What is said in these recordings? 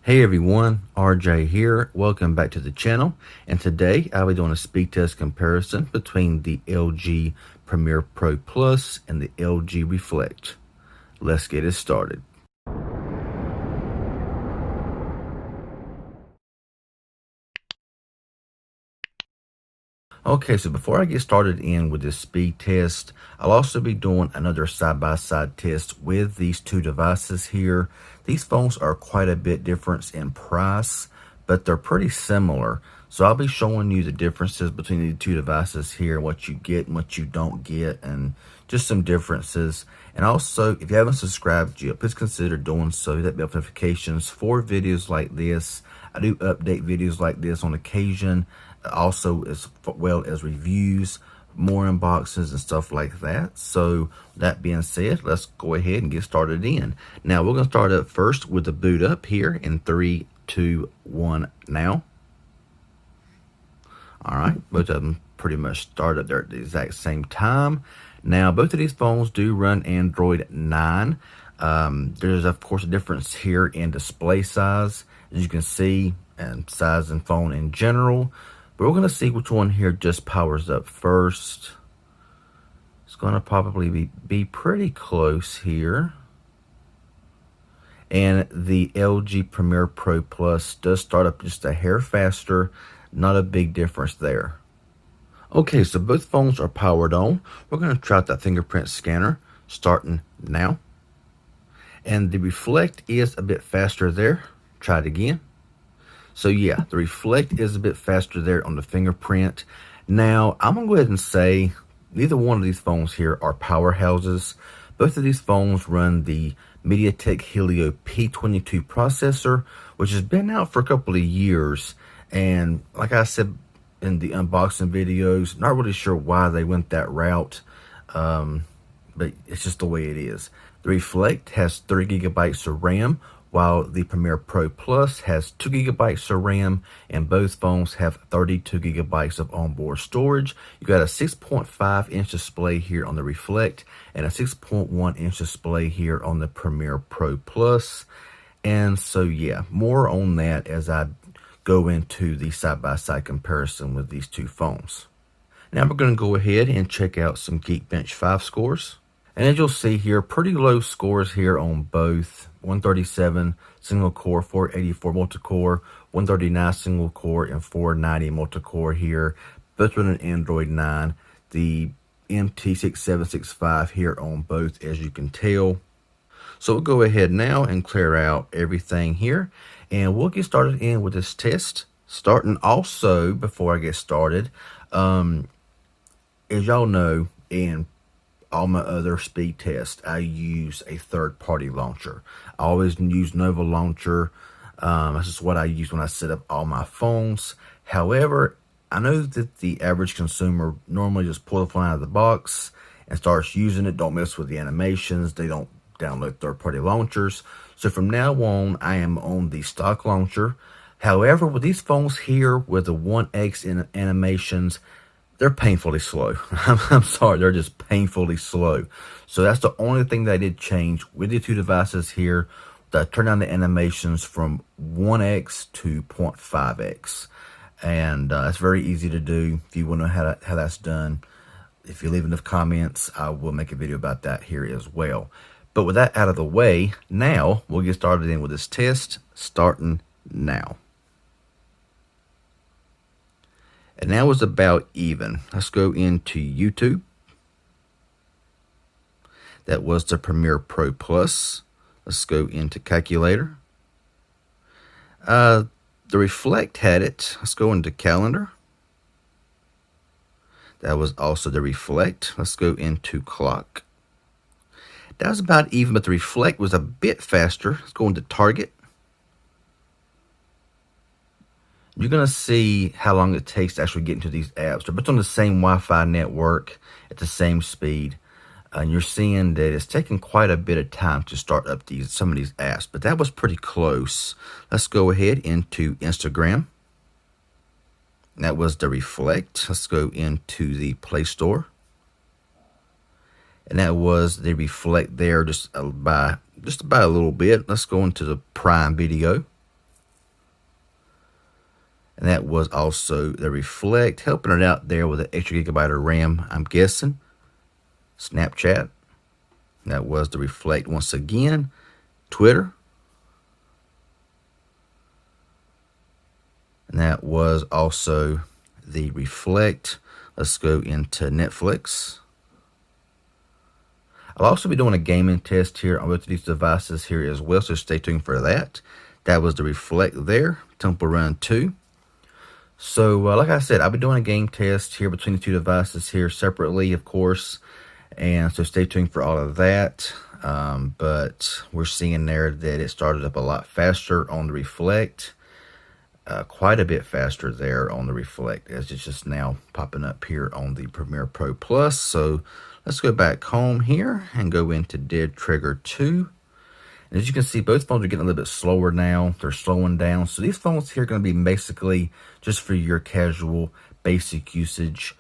Hey everyone, RJ here. Welcome back to the channel. And today I'll be doing a speed test comparison between the LG Premier Pro Plus and the LG Reflect. Let's get it started. Okay, so before I get started in with this speed test, I'll also be doing another side-by-side test with these two devices here. These phones are quite a bit different in price, but they're pretty similar. So I'll be showing you the differences between the two devices here, what you get and what you don't get, and just some differences. And also, if you haven't subscribed yet, please consider doing so. That bell notifications for videos like this. I do update videos like this on occasion, also as well as reviews, more unboxings and stuff like that. So that being said, let's go ahead and get started in. Now we're going to start up first with the boot up here in 3, 2, 1 now. All right, both of them pretty much start up there at the exact same time. Now both of these phones do run Android 9. There's of course a difference here in display size, as you can see, and size and phone in general. But we're going to see which one here just powers up first. It's going to probably be pretty close here. And the LG Premier Pro Plus does start up just a hair faster. Not a big difference there. Okay, so both phones are powered on. We're going to try out that fingerprint scanner starting now. And the Reflect is a bit faster there. Try it again. So yeah, the Reflect is a bit faster there on the fingerprint. Now, I'm going to go ahead and say neither one of these phones here are powerhouses. Both of these phones run the MediaTek Helio P22 processor, which has been out for a couple of years. And like I said in the unboxing videos, not really sure why they went that route, but it's just the way it is. The Reflect has 3 gigabytes of RAM, while the Premier Pro Plus has 2 gigabytes of RAM, and both phones have 32 gigabytes of onboard storage. You got a 6.5-inch display here on the Reflect and a 6.1-inch display here on the Premier Pro Plus. And so yeah, more on that as I go into the side-by-side comparison with these two phones. Now we're going to go ahead and check out some Geekbench 5 scores. And as you'll see here, pretty low scores here on both. 137 single core, 484 multi-core, 139 single core, and 490 multi-core here. Both running Android 9. The MT6765 here on both, as you can tell. So we'll go ahead now and clear out everything here. And we'll get started in with this test. Starting also, before I get started, as y'all know, in all my other speed tests, I use a third-party launcher. I always use Nova Launcher. That's just what I use when I set up all my phones. However, I know that the average consumer normally just pull the phone out of the box and starts using it. Don't mess with the animations. They don't download third-party launchers. So from now on, I am on the stock launcher. However, with these phones here with the 1X in animations, they're painfully slow. I'm sorry, they're just painfully slow. So that's the only thing that I did change with the two devices here. That I turned down the animations from 1X to 0.5X. And it's very easy to do. If you want to know how that's done, if you leave enough comments, I will make a video about that here as well. But with that out of the way, now we'll get started in with this test, starting now. And now it's about even. Let's go into YouTube. That was the Premier Pro Plus. Let's go into calculator. The Reflect had it. Let's go into calendar. That was also the Reflect. Let's go into clock. That was about even, but the Reflect was a bit faster. Let's go into target. You're going to see how long it takes to actually get into these apps. They're both on the same Wi-Fi network at the same speed. And you're seeing that it's taking quite a bit of time to start up some of these apps. But that was pretty close. Let's go ahead into Instagram. That was the Reflect. Let's go into the Play Store. And that was the Reflect there just by a little bit. Let's go into the Prime Video. And that was also the Reflect, helping it out there with an extra gigabyte of RAM, I'm guessing. Snapchat. That was the Reflect once again. Twitter. And that was also the Reflect. Let's go into Netflix. I'll also be doing a gaming test here on both of these devices here as well, so stay tuned for that. That was the Reflect there, Temple Run 2. So, like I said, I'll be doing a game test here between the two devices here separately, of course. And so stay tuned for all of that. But we're seeing there that it started up a lot faster on the Reflect. Quite a bit faster there on the Reflect, as it's just now popping up here on the Premiere Pro Plus. So let's go back home here and go into Dead Trigger 2. And as you can see, both phones are getting a little bit slower now. They're slowing down. So these phones here are going to be basically just for your casual, basic usage.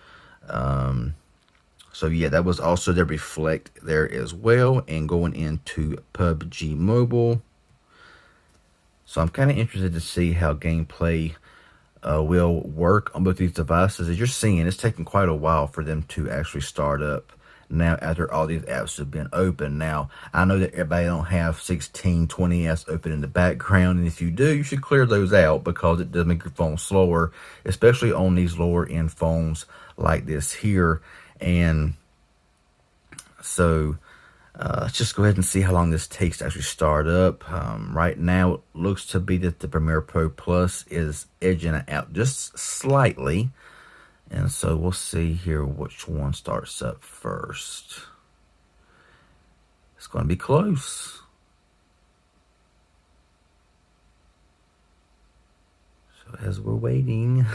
So yeah, that was also the Reflect there as well. And going into PUBG Mobile. So I'm kind of interested to see how gameplay will work on both these devices. As you're seeing, it's taking quite a while for them to actually start up now after all these apps have been open. Now, I know that everybody don't have 16, 20 apps open in the background, and if you do, you should clear those out because it does make your phone slower, especially on these lower end phones like this here. And so let's just go ahead and see how long this takes to actually start up. Right now, it looks to be that the Premiere Pro Plus is edging it out just slightly. And so we'll see here which one starts up first. It's going to be close. So as we're waiting.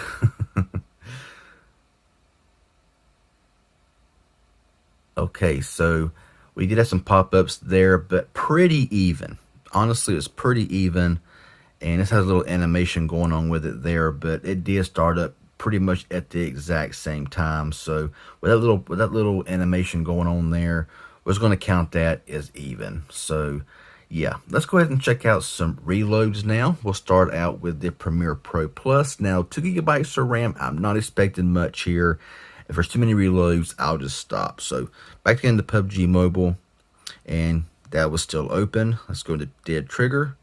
Okay, so we did have some pop-ups there, but pretty even. Honestly, it's pretty even. And this has a little animation going on with it there, but it did start up pretty much at the exact same time. So with that little animation going on there, we're going to count that as even. So yeah, let's go ahead and check out some reloads now. We'll start out with the Premiere Pro Plus. Now, 2 gigabytes of RAM. I'm not expecting much here. If there's too many reloads, I'll just stop. So back into PUBG Mobile, and that was still open. Let's go to Dead Trigger,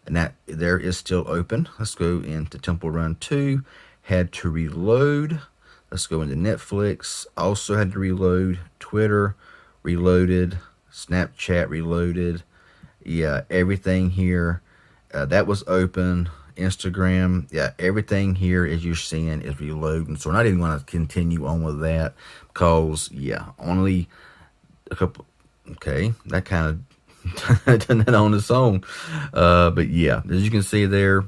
and that there is still open. Let's go into Temple Run 2. Had to reload. Let's go into Netflix. Also had to reload. Twitter reloaded. Snapchat reloaded. Yeah, everything here that was open. Instagram, yeah, everything here as you're seeing is reloading. So we're not even going to continue on with that because yeah, only a couple. Okay, that kind of done that on its own. But yeah, as you can see there,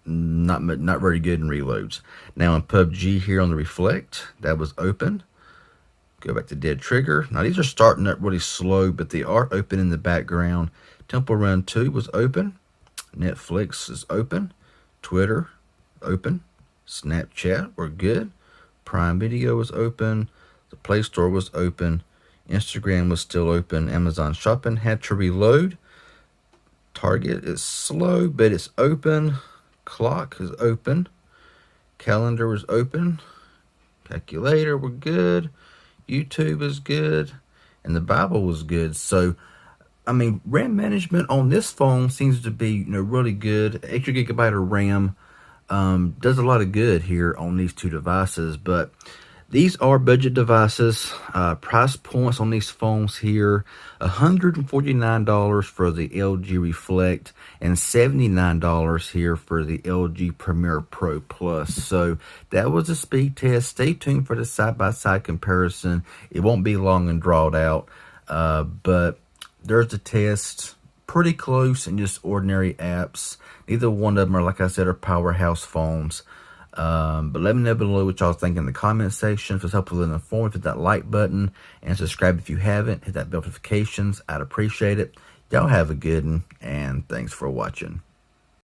not very good in reloads. Now in PUBG here on the Reflect, that was open. Go back to Dead Trigger. Now these are starting up really slow, but they are open in the background. Temple Run 2 was open. Netflix is open. Twitter open. Snapchat, we're good. Prime Video was open. The Play Store was open. Instagram was still open. Amazon Shopping had to reload. Target is slow, but it's open. Clock is open. Calendar was open. Calculator, we're good. YouTube is good. And the Bible was good. So, I mean, RAM management on this phone seems to be, really good. Extra gigabyte of RAM does a lot of good here on these two devices. But these are budget devices. Price points on these phones here, $149 for the LG Reflect and $79 here for the LG Premiere Pro Plus. So that was a speed test. Stay tuned for the side-by-side comparison. It won't be long and drawn out, but there's the test. Pretty close in just ordinary apps. Neither one of them are, like I said, are powerhouse phones. But let me know below what y'all think in the comment section. If it's helpful and informative, hit that like button and subscribe if you haven't. Hit that bell notifications. I'd appreciate it. Y'all have a good one, and thanks for watching.